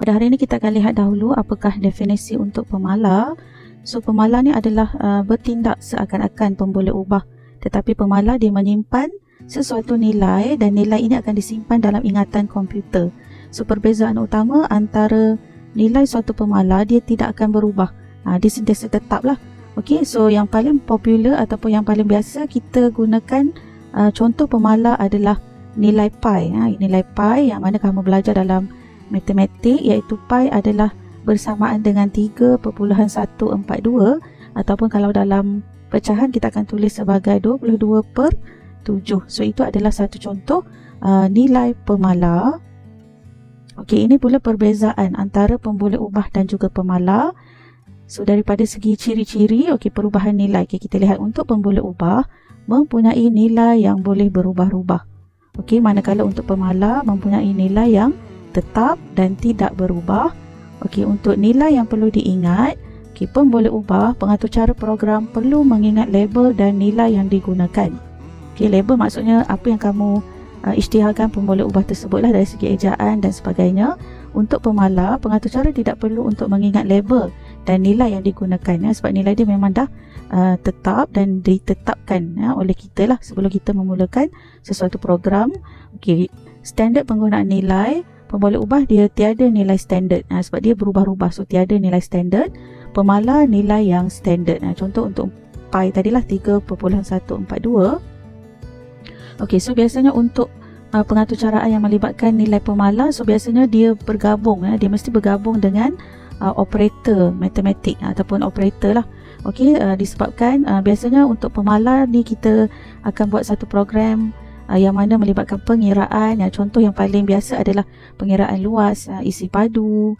pada hari ini kita akan lihat dahulu apakah definisi untuk pemalar. So pemalar ni adalah bertindak seakan-akan pemboleh ubah, tetapi pemalar dia menyimpan sesuatu nilai dan nilai ini akan disimpan dalam ingatan komputer. So perbezaan utama antara nilai suatu pemalar, dia tidak akan berubah. Dia sentiasa tetap lah. Okey, so yang paling popular ataupun yang paling biasa kita gunakan contoh pemalar adalah nilai pi. Nilai pi yang mana kamu belajar dalam matematik, iaitu pi adalah bersamaan dengan 3.142 ataupun kalau dalam pecahan kita akan tulis sebagai 22/7. So itu adalah satu contoh nilai pemalar. Okey, ini pula perbezaan antara pemboleh ubah dan juga pemalar. So daripada segi ciri-ciri, okey, perubahan nilai. Okay, kita lihat untuk pemboleh ubah mempunyai nilai yang boleh berubah-ubah. Okey, manakala untuk pemalar mempunyai nilai yang tetap dan tidak berubah. Okey, untuk nilai yang perlu diingat, okey, pemboleh ubah, pengatur cara program perlu mengingat label dan nilai yang digunakan. Okey, label maksudnya apa yang kamu isytiharkan pemboleh ubah tersebutlah dari segi ejaan dan sebagainya. Untuk pemalar, pengatur cara tidak perlu untuk mengingat label dan nilai yang digunakan, sebab nilai dia memang dah tetap dan ditetapkan oleh kita lah sebelum kita memulakan sesuatu program. Okey, standard penggunaan nilai, pemboleh ubah dia tiada nilai standard sebab dia berubah-ubah, so tiada nilai standard. Pemalar nilai yang standard. Contoh untuk pi tadilah 3.142. Okey, so biasanya untuk pengatur caraan yang melibatkan nilai pemalar, so biasanya dia bergabung, dia mesti bergabung dengan operator matematik ataupun operator lah. Okey, disebabkan biasanya untuk pemalar ni kita akan buat satu program yang mana melibatkan pengiraan. Contoh yang paling biasa adalah pengiraan luas, isi padu,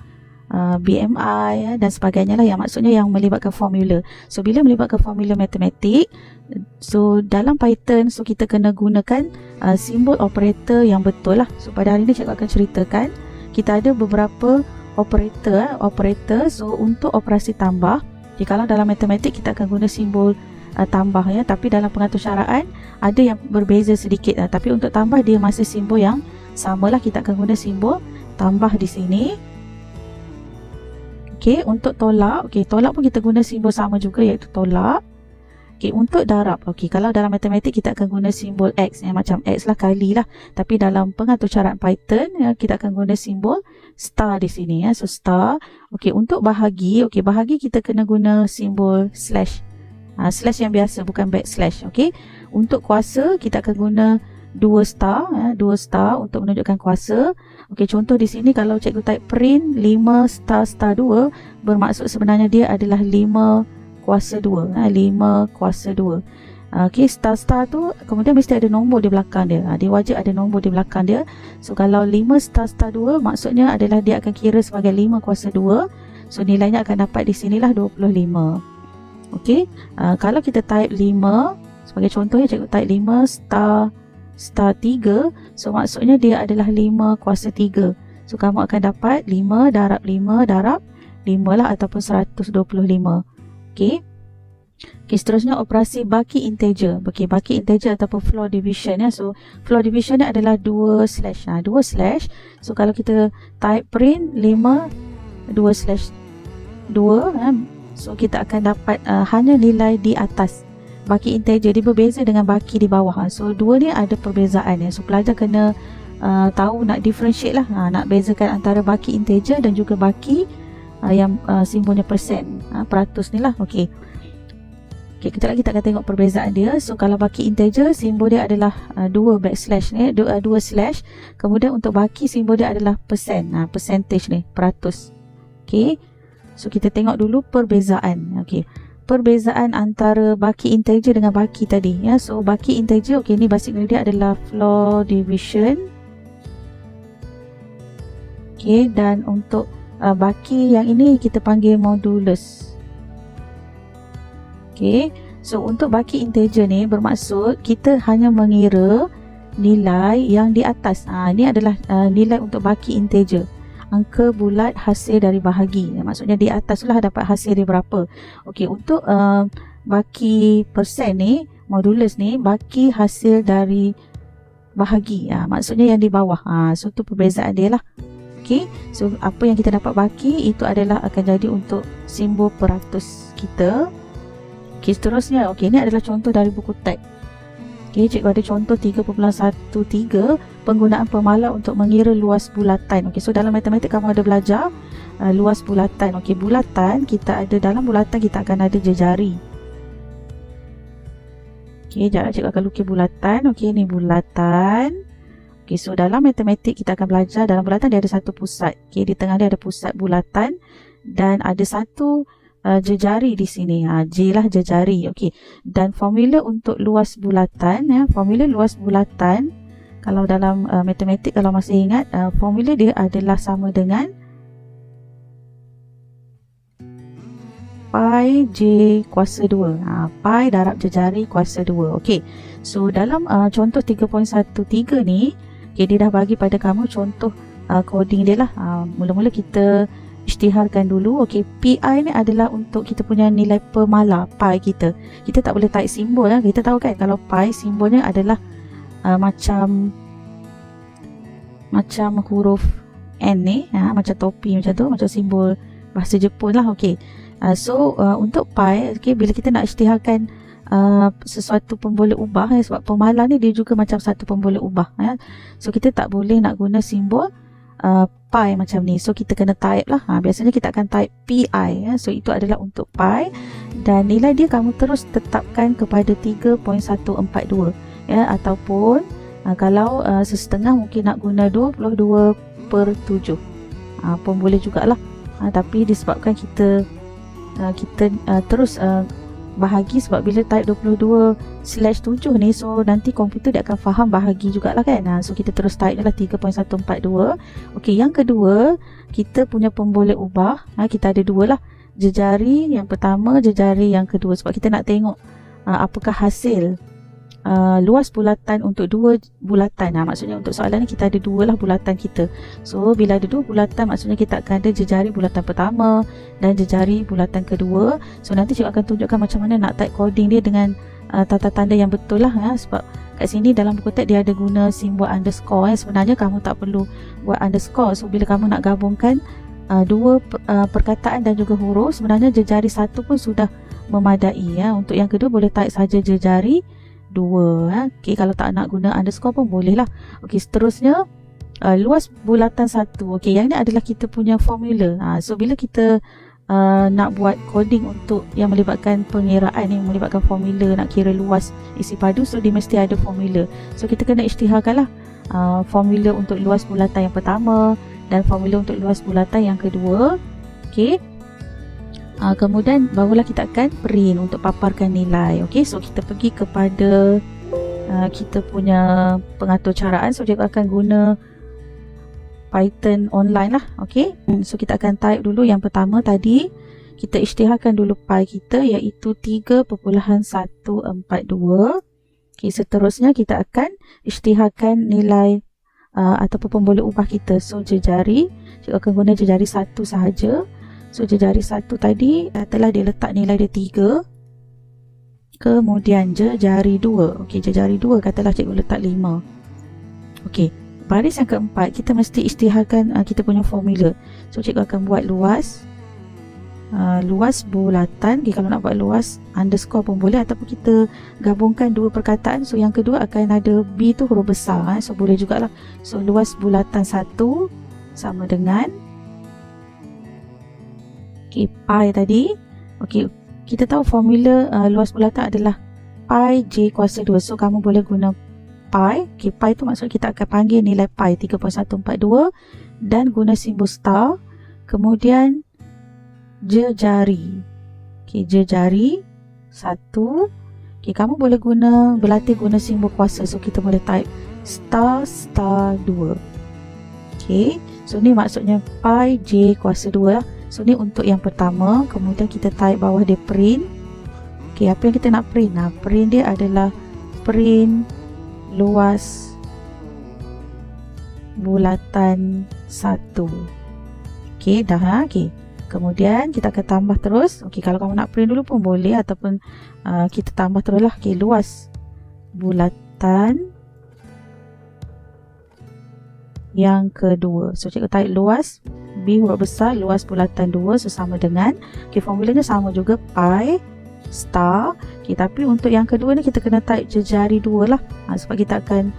BMI dan sebagainya lah, yang maksudnya yang melibatkan formula. So bila melibatkan formula matematik, so dalam Python, so kita kena gunakan simbol operator yang betul lah. So pada hari ini cikgu akan ceritakan kita ada beberapa operator. So untuk operasi tambah, kalau dalam matematik kita akan guna simbol tambah tapi dalam pengatur caraan ada yang berbeza sedikit tapi untuk tambah dia masih simbol yang samalah, kita akan guna simbol tambah di sini. Okey, untuk tolak, tolak pun kita guna simbol sama juga, iaitu tolak. Okey, untuk darab, kalau dalam matematik kita akan guna simbol X, macam X lah, kali lah, tapi dalam pengatur caraan Python kita akan guna simbol star di sini so star. Okey, untuk bahagi, bahagi kita kena guna simbol slash. Slash yang biasa, bukan backslash. Okey, untuk kuasa kita akan guna 2 star, 2 star untuk menunjukkan kuasa. Okey, contoh di sini kalau cikgu type print 5 star 2, bermaksud sebenarnya dia adalah 5 kuasa 2, 5 kuasa 2. Okey, star tu kemudian mesti ada nombor di belakang dia. Dia wajib ada nombor di belakang dia. So kalau 5 star 2 maksudnya adalah dia akan kira sebagai 5 kuasa 2. So nilainya akan dapat di sinilah 25. Okey, kalau kita type 5 sebagai contohnya, cikgu type 5 star 3, so maksudnya dia adalah 5 kuasa 3. So kamu akan dapat 5 darab 5 darab 5 lah, ataupun 125. Okey. Okey, seterusnya operasi baki integer. Okey, baki integer ataupun floor division So floor division ni adalah 2 slash. 2 slash. So kalau kita type print 5 2 slash 2 so kita akan dapat hanya nilai di atas. Baki integer dia berbeza dengan baki di bawah. So dua ni ada perbezaan So pelajar kena tahu nak differentiate lah, nak bezakan antara baki integer dan juga baki yang simbolnya persen, peratus ni lah. Okey, kejap lagi kita akan tengok perbezaan dia. So kalau baki integer, simbol dia adalah 2 backslash ni, 2 slash. Kemudian untuk baki, simbol dia adalah persen, percentage ni, peratus. Okey, so kita tengok dulu perbezaan. Okey, perbezaan antara baki integer dengan baki tadi So baki integer, okey, ni basic dia adalah floor division. Okey, dan untuk baki yang ini kita panggil modulus. Okey, so untuk baki integer ni bermaksud kita hanya mengira nilai yang di atas. Ini adalah nilai untuk baki integer, angka bulat hasil dari bahagi. Maksudnya di atas lah dapat hasil dia berapa. Okey, untuk baki persen ni, modulus ni, baki hasil dari bahagi. Maksudnya yang di bawah. So tu perbezaan dia lah. Okey, so apa yang kita dapat baki itu adalah akan jadi untuk simbol peratus kita. Okey, seterusnya, okey, ini adalah contoh dari buku teks. Okey, cikgu ada contoh 3.13 penggunaan pemala untuk mengira luas bulatan. Okey, so dalam matematik kamu ada belajar luas bulatan. Okey, bulatan kita ada, dalam bulatan kita akan ada jejari. Okey, sekejap cikgu akan lukis bulatan. Okey, ni bulatan. Okey, so dalam matematik kita akan belajar dalam bulatan dia ada satu pusat. Okey, di tengah dia ada pusat bulatan dan ada satu jejari di sini. J lah jejari. Okey, dan formula untuk luas bulatan, formula luas bulatan kalau dalam matematik, kalau masih ingat, formula dia adalah sama dengan pi J kuasa 2. Pi darab jejari kuasa 2. Okey, so dalam contoh 3.13 ni, okay, dia dah bagi pada kamu contoh coding dia lah. Mula-mula kita isytiharkan dulu. Okey, PI ni adalah untuk kita punya nilai pemala pi kita. Kita tak boleh type simbol lah. Kita tahu kan kalau pi simbolnya adalah macam huruf N ni, macam topi macam tu, macam simbol bahasa Jepun lah. Okey, so untuk pi, okay, bila kita nak isytiharkan sesuatu pun boleh ubah, sebab pemala ni dia juga macam satu pun boleh ubah, so kita tak boleh nak guna simbol pi macam ni, so kita kena type lah. Biasanya kita akan type pi, so itu adalah untuk pi dan nilai dia kamu terus tetapkan kepada 3.142, ataupun kalau sesetengah mungkin nak guna 22/7 pun boleh jugalah. Tapi disebabkan kita terus bahagi, sebab bila type 22/7 ni, so nanti komputer dia akan faham bahagi jugalah kan. So kita terus type adalah 3.142. Okey, yang kedua, kita punya pun boleh ubah. Kita ada dua lah, jejari yang pertama, jejari yang kedua, sebab kita nak tengok apakah hasil luas bulatan untuk dua bulatan. Maksudnya untuk soalan ni kita ada dua lah bulatan kita. So bila ada dua bulatan, maksudnya kita akan ada jejari bulatan pertama dan jejari bulatan kedua. So nanti cikgu akan tunjukkan macam mana nak type coding dia dengan tata tanda yang betul lah, sebab kat sini dalam buku teks dia ada guna simbol underscore. Sebenarnya kamu tak perlu buat underscore. So bila kamu nak gabungkan dua perkataan dan juga huruf, sebenarnya jejari satu pun sudah memadai. Untuk yang kedua boleh type saja jejari 2. Okey, kalau tak nak guna underscore pun boleh lah. Okey, seterusnya luas bulatan 1. Okey, yang ni adalah kita punya formula. So bila kita nak buat coding untuk yang melibatkan pengiraan, yang melibatkan formula, nak kira luas isi padu, so dia mesti ada formula. So kita kena isytiharkan lah formula untuk luas bulatan yang pertama dan formula untuk luas bulatan yang kedua. Okey, kemudian barulah kita akan print untuk paparkan nilai. Okey, so kita pergi kepada kita punya pengatur caraan. So cikgu akan guna Python online lah. Okey, so kita akan type dulu yang pertama tadi, kita isytiharkan dulu pi kita iaitu 3.142. Okey, seterusnya kita akan isytiharkan nilai ataupun pun boleh ubah kita. So jejari, cikgu akan guna jejari 1 sahaja. So jejari 1 tadi telah dia letak nilai dia 3. Kemudian jejari 2. Okey, jejari 2 katalah cikgu letak 5. Okey, baris yang keempat kita mesti isytiharkan kita punya formula. So cikgu akan buat luas bulatan. Okay, kalau nak buat luas underscore pun boleh, ataupun kita gabungkan dua perkataan. So yang kedua akan ada B tu huruf besar, so boleh jugalah. So luas bulatan 1 sama dengan pi tadi. Okey, kita tahu formula luas bulatan adalah pi J kuasa 2. So kamu boleh guna pi. Okey, pi tu maksud kita akan panggil nilai pi 3.142 dan guna simbol star. Kemudian jejari. Okey, jejari 1. Okey, kamu boleh berlatih guna simbol kuasa. So kita boleh type star 2. Okey, so ni maksudnya pi J kuasa 2 lah. So ni untuk yang pertama. Kemudian kita type bawah dia print. Okey, apa yang kita nak print? Print dia adalah print luas bulatan 1. Okey, dah. Okey, kemudian kita akan tambah terus. Okey, kalau kamu nak print dulu pun boleh, ataupun kita tambah terus lah. Okey, luas bulatan yang kedua. So cikgu type luas B huruf besar, luas bulatan 2 sama dengan, formulanya sama juga pi star. Tapi untuk yang kedua ni kita kena type jejari 2 lah, sebab kita akan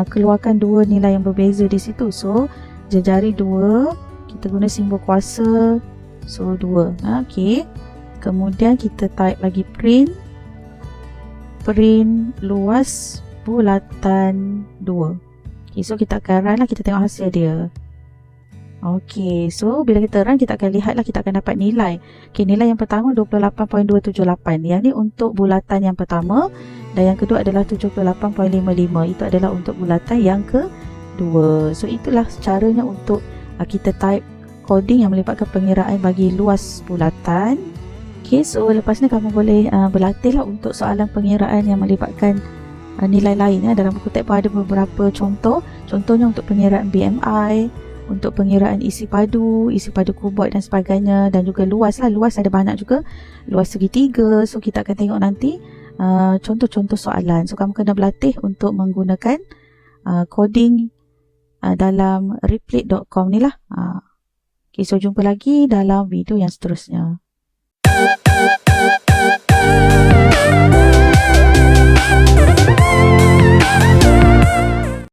keluarkan dua nilai yang berbeza di situ. So jejari 2 kita guna simbol kuasa, so 2. Okey, kemudian kita type lagi print luas bulatan 2. Okay, so kita akan run lah, kita tengok hasil dia. Okey, so bila kita run, kita akan lihat lah, kita akan dapat nilai. Okay, nilai yang pertama 28.278. Yang ni untuk bulatan yang pertama, dan yang kedua adalah 78.55. Itu adalah untuk bulatan yang kedua. So itulah caranya untuk kita type coding yang melibatkan pengiraan bagi luas bulatan. Okay, so lepas ni kamu boleh berlatih lah untuk soalan pengiraan yang melibatkan nilai lain. Dalam buku tek pun ada beberapa contoh. Contohnya untuk pengiraan BMI, untuk pengiraan isi padu kuboid dan sebagainya, dan juga luas lah. Luas ada banyak juga, luas segitiga. So kita akan tengok nanti contoh-contoh soalan. So kamu kena berlatih untuk menggunakan coding dalam Replit.com ni lah. Okay, so jumpa lagi dalam video yang seterusnya.